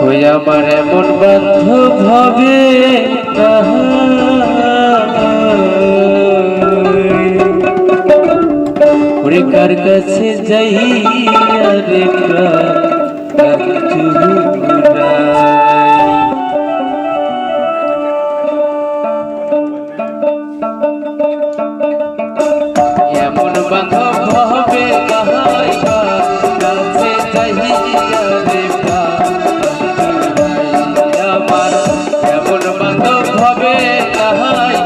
ওই আমার এমন বান্ধব হবে ওরে কার কাছে যাই রে এমন বান্ধব হবে কাহাই কাছে যাই রে আমার এমন বান্ধব হবে কাহাই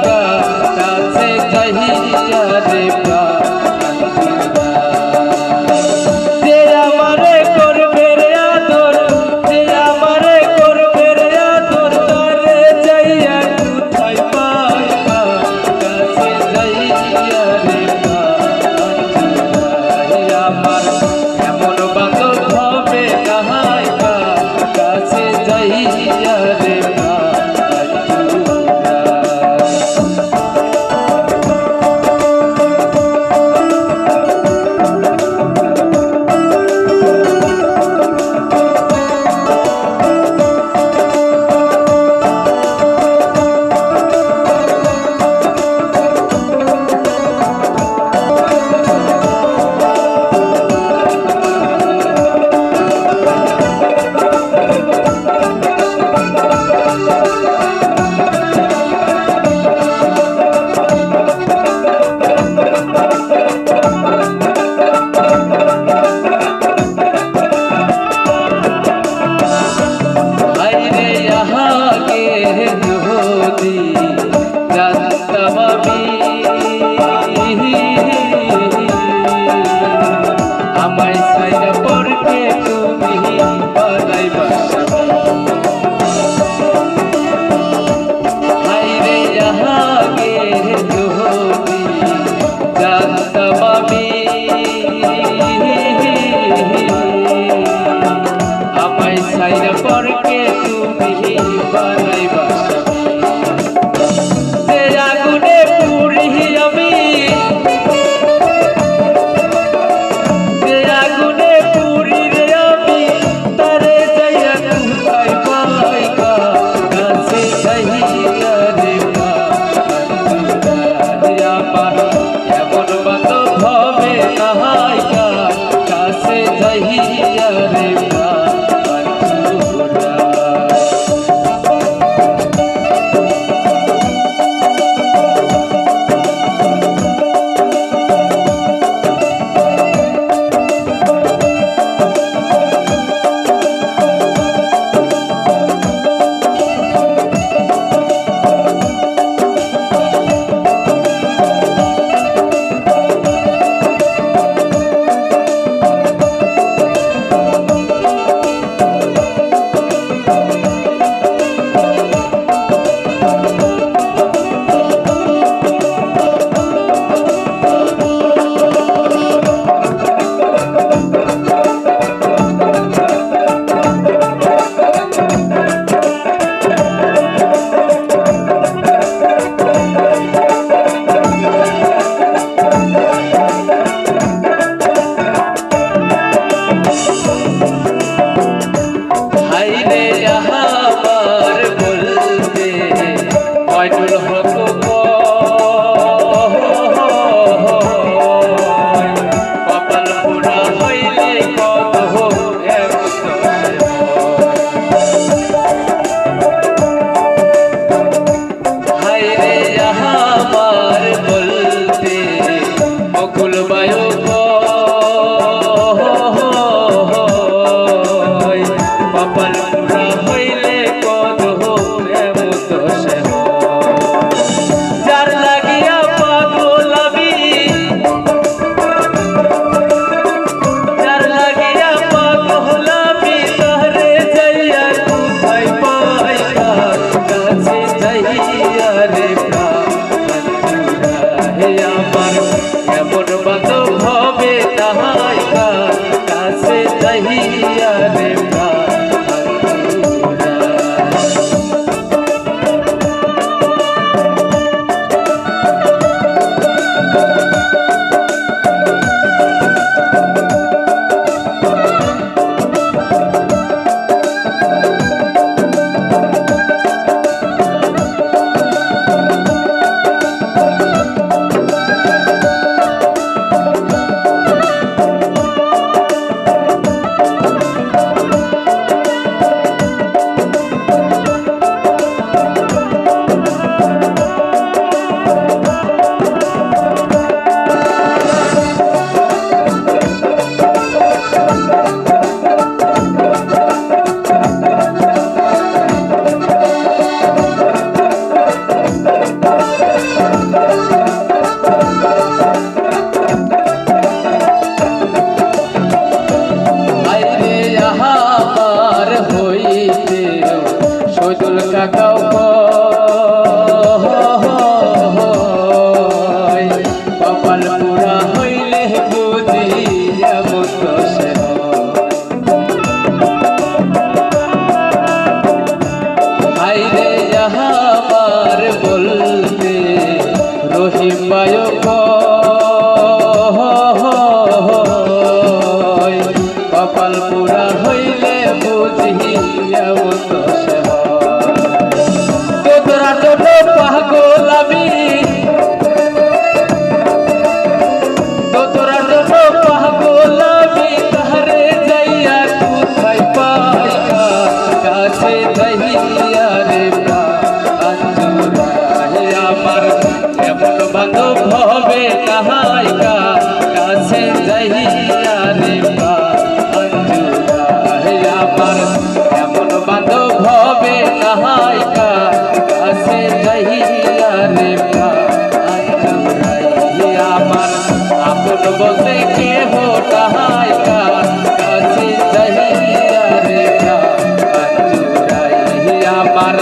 কাছে যাই রে কাকাও কয় কপাল পুরা হইলে বুঝি এমন দোষে হাইরে আমার বলতে রহিম বায়ো কপাল পুরা হইলে বুঝি এমন দোষে তোরা জন্য পাগল আমি তোরা জন্য পাগল আমি তাহারে যাইয়া কোথায় পাই কাছে যাইয়া রে আমার এমন বান্ধব হবে নাহাইকা কাছে যাইয়া রে আমার এমন বান্ধব হবে নাহাইকা কাছে যাইয়া রে আমার আপন বলতে কেহ নাহাইকা কাছে যাইয়া রে আমার